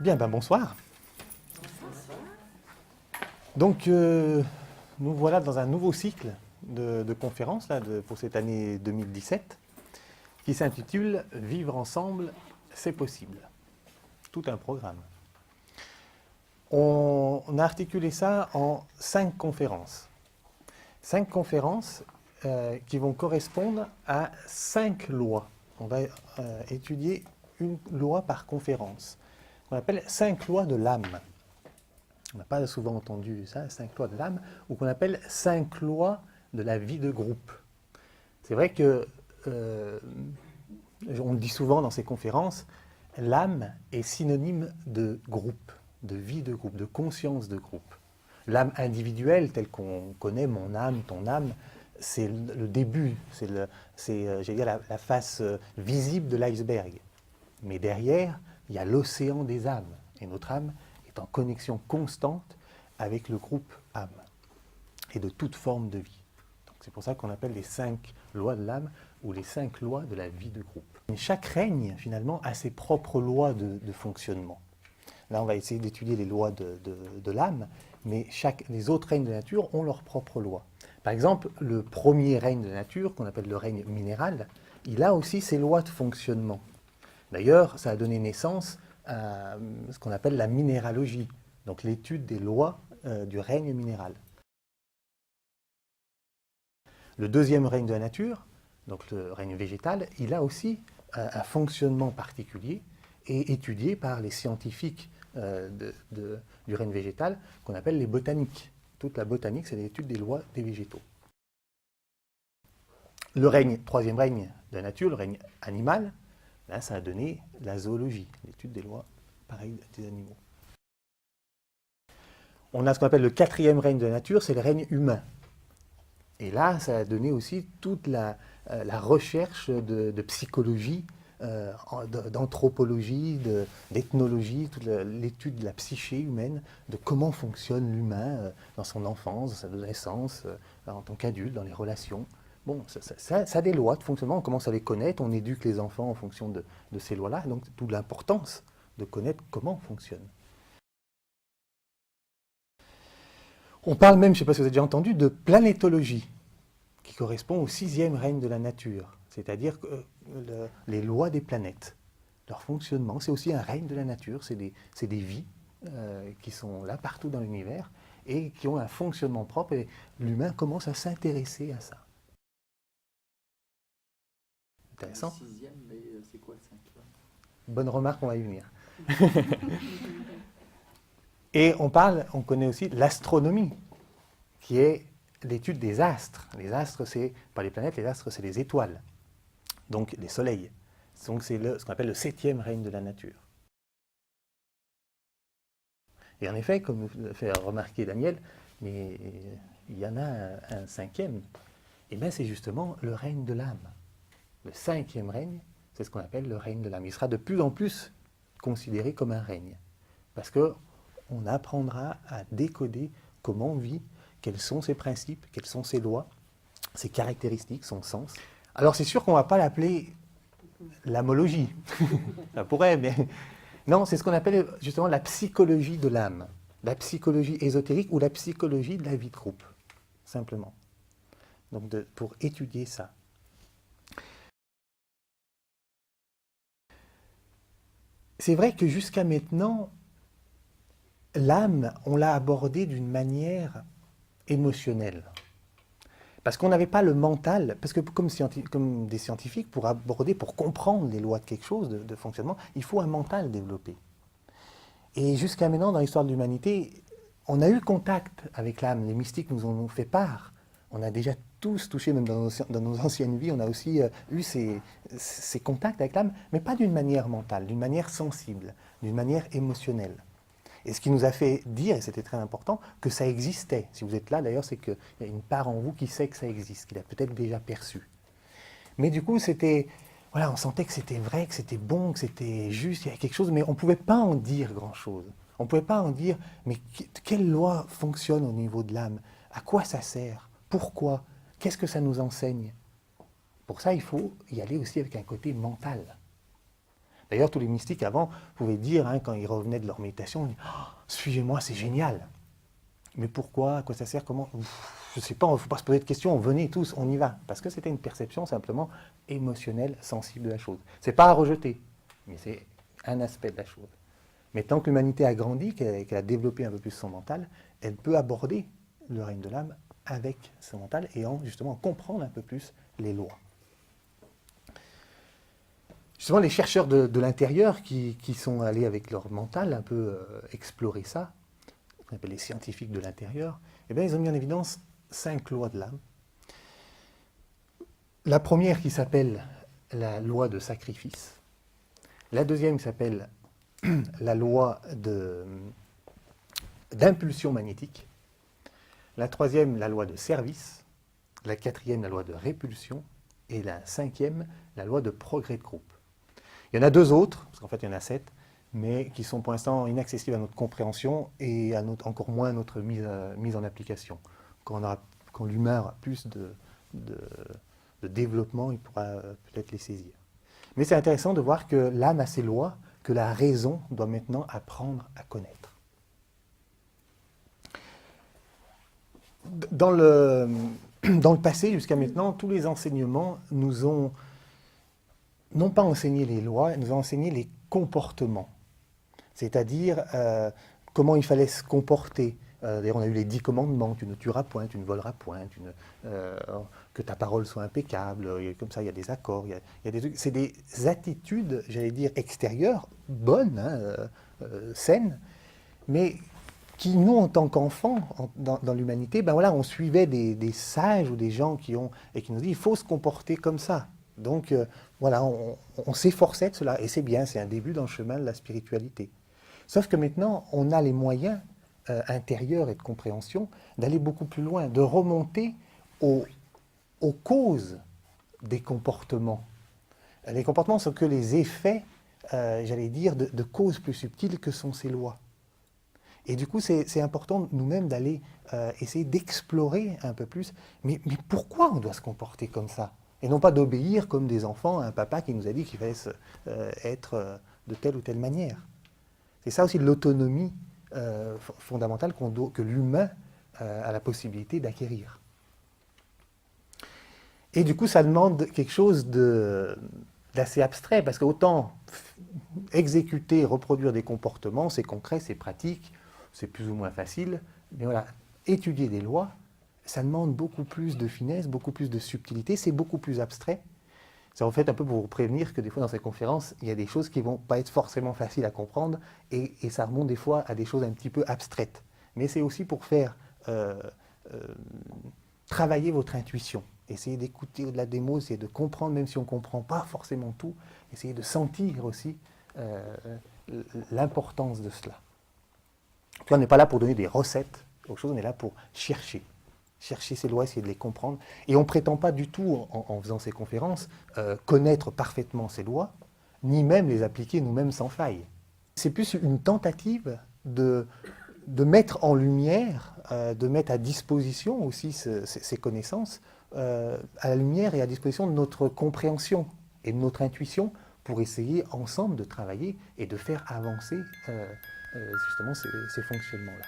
Bien, ben bonsoir. Donc, nous voilà dans un nouveau cycle de conférences là, pour cette année 2017 qui s'intitule Vivre ensemble, c'est possible. Tout un programme. On a articulé ça en 5 conférences. 5 conférences qui vont correspondre à 5 lois. On va étudier une loi par conférence. On appelle 5 lois de l'âme. On n'a pas souvent entendu ça, 5 lois de l'âme, ou qu'on appelle 5 lois de la vie de groupe. C'est vrai que, on le dit souvent dans ces conférences, l'âme est synonyme de groupe, de vie de groupe, de conscience de groupe. L'âme individuelle, telle qu'on connaît, mon âme, ton âme, c'est le début, c'est la face visible de l'iceberg. Mais derrière, il y a l'océan des âmes. Et notre âme est en connexion constante avec le groupe âme et de toute forme de vie. C'est pour ça qu'on appelle les 5 lois de l'âme ou les 5 lois de la vie de groupe. Et chaque règne, finalement, a ses propres lois de fonctionnement. Là, on va essayer d'étudier les lois de l'âme, mais les autres règnes de la nature ont leurs propres lois. Par exemple, le premier règne de la nature, qu'on appelle le règne minéral, il a aussi ses lois de fonctionnement. D'ailleurs, ça a donné naissance à ce qu'on appelle la minéralogie, donc l'étude des lois du règne minéral. Le deuxième règne de la nature, donc le règne végétal, il a aussi un fonctionnement particulier et étudié par les scientifiques du règne végétal qu'on appelle les botaniques. Toute la botanique, c'est l'étude des lois des végétaux. Le troisième règne de la nature, le règne animal, là, ça a donné la zoologie, l'étude des lois, pareil, des animaux. On a ce qu'on appelle le quatrième règne de la nature, c'est le règne humain. Et là, ça a donné aussi toute la recherche de psychologie, d'anthropologie, d'ethnologie, toute l'étude de la psyché humaine, de comment fonctionne l'humain dans son enfance, dans sa adolescence, en tant qu'adulte, dans les relations. Bon, ça a des lois de fonctionnement, on commence à les connaître, on éduque les enfants en fonction de ces lois-là, donc toute l'importance de connaître comment on fonctionne. On parle même, je ne sais pas si vous avez déjà entendu, de planétologie, qui correspond au 6e règne de la nature, c'est-à-dire les lois des planètes. Leur fonctionnement, c'est aussi un règne de la nature, c'est des vies qui sont là partout dans l'univers et qui ont un fonctionnement propre, et l'humain commence à s'intéresser à ça. Intéressant. Le 6e, mais c'est quoi le 5e? Bonne remarque, on va y venir. Et on connaît aussi l'astronomie, qui est l'étude des astres. Les astres, c'est pas les planètes, les astres, c'est les étoiles, donc les soleils. Donc c'est ce qu'on appelle le 7e règne de la nature. Et en effet, comme vous fait remarquer Daniel, mais il y en a un 5e, et bien c'est justement le règne de l'âme. Le 5e règne, c'est ce qu'on appelle le règne de l'âme. Il sera de plus en plus considéré comme un règne, parce qu'on apprendra à décoder comment on vit, quels sont ses principes, quelles sont ses lois, ses caractéristiques, son sens. Alors c'est sûr qu'on ne va pas l'appeler l'amologie. Ça pourrait, mais non, c'est ce qu'on appelle justement la psychologie de l'âme, la psychologie ésotérique ou la psychologie de la vie de groupe, simplement. Donc pour étudier ça. C'est vrai que jusqu'à maintenant, l'âme, on l'a abordée d'une manière émotionnelle. Parce qu'on n'avait pas le mental, parce que comme des scientifiques, pour comprendre les lois de quelque chose, de fonctionnement, il faut un mental développé. Et jusqu'à maintenant, dans l'histoire de l'humanité, on a eu contact avec l'âme, les mystiques nous en ont fait part. On a déjà tous touché, même dans nos anciennes vies, on a aussi eu ces contacts avec l'âme, mais pas d'une manière mentale, d'une manière sensible, d'une manière émotionnelle. Et ce qui nous a fait dire, et c'était très important, que ça existait. Si vous êtes là, d'ailleurs, c'est qu'il y a une part en vous qui sait que ça existe, qu'il a peut-être déjà perçu. Mais du coup, voilà, on sentait que c'était vrai, que c'était bon, que c'était juste, il y avait quelque chose, mais on ne pouvait pas en dire grand-chose. On ne pouvait pas en dire, mais quelle loi fonctionne au niveau de l'âme? À quoi ça sert? Pourquoi? Qu'est-ce que ça nous enseigne? Pour ça, il faut y aller aussi avec un côté mental. D'ailleurs, tous les mystiques avant pouvaient dire, hein, quand ils revenaient de leur méditation, oh, suivez-moi, c'est génial. Mais pourquoi? À quoi ça sert? Comment? Je ne sais pas, il ne faut pas se poser de questions, venez tous, on y va. Parce que c'était une perception simplement émotionnelle, sensible de la chose. Ce n'est pas à rejeter, mais c'est un aspect de la chose. Mais tant que l'humanité a grandi, qu'elle a développé un peu plus son mental, elle peut aborder le règne de l'âme avec son mental et justement comprendre un peu plus les lois. Justement, les chercheurs de l'intérieur qui sont allés avec leur mental un peu explorer ça, qu'on appelle les scientifiques de l'intérieur, eh bien, ils ont mis en évidence 5 lois de l'âme. La première qui s'appelle la loi de sacrifice. La deuxième qui s'appelle la loi d'impulsion magnétique. La troisième, la loi de service. La quatrième, la loi de répulsion. Et la cinquième, la loi de progrès de groupe. Il y en a 2 autres, parce qu'en fait il y en a 7, mais qui sont pour l'instant inaccessibles à notre compréhension et encore moins à notre mise en application. Quand l'humain aura plus de développement, il pourra peut-être les saisir. Mais c'est intéressant de voir que l'âme a ses lois, que la raison doit maintenant apprendre à connaître. Dans le passé, jusqu'à maintenant, tous les enseignements nous ont non pas enseigné les lois, nous ont enseigné les comportements. C'est-à-dire comment il fallait se comporter. D'ailleurs, on a eu les 10 commandements, tu ne tueras point, tu ne voleras point, que ta parole soit impeccable, comme ça il y a des accords, il y a des trucs. C'est des attitudes, j'allais dire, extérieures, bonnes, hein, saines, mais qui, nous, en tant qu'enfants, dans l'humanité, ben voilà, on suivait des sages ou des gens qui nous disent il faut se comporter comme ça. Donc, voilà, on s'efforçait de cela, et c'est bien, c'est un début dans le chemin de la spiritualité. Sauf que maintenant, on a les moyens intérieurs et de compréhension d'aller beaucoup plus loin, de remonter aux causes des comportements. Les comportements sont que les effets, j'allais dire, de causes plus subtiles que sont ces lois. Et du coup, c'est important nous-mêmes d'aller essayer d'explorer un peu plus, mais pourquoi on doit se comporter comme ça? Et non pas d'obéir comme des enfants à un papa qui nous a dit qu'il fallait être de telle ou telle manière. C'est ça aussi l'autonomie fondamentale que l'humain a la possibilité d'acquérir. Et du coup, ça demande quelque chose d'assez abstrait, parce qu'autant exécuter, reproduire des comportements, c'est concret, c'est pratique, c'est plus ou moins facile, mais voilà, étudier des lois, ça demande beaucoup plus de finesse, beaucoup plus de subtilité, c'est beaucoup plus abstrait. C'est en fait un peu pour vous prévenir que des fois dans ces conférences, il y a des choses qui ne vont pas être forcément faciles à comprendre et ça remonte des fois à des choses un petit peu abstraites. Mais c'est aussi pour faire travailler votre intuition. Essayez d'écouter au-delà des mots, essayer de comprendre, même si on ne comprend pas forcément tout, essayez de sentir aussi l'importance de cela. Puis on n'est pas là pour donner des recettes aux choses, on est là pour chercher ces lois, essayer de les comprendre. Et on ne prétend pas du tout, en faisant ces conférences, connaître parfaitement ces lois, ni même les appliquer nous-mêmes sans faille. C'est plus une tentative de mettre en lumière, de mettre à disposition aussi ces connaissances, à la lumière et à disposition de notre compréhension et de notre intuition pour essayer ensemble de travailler et de faire avancer justement ces fonctionnements-là.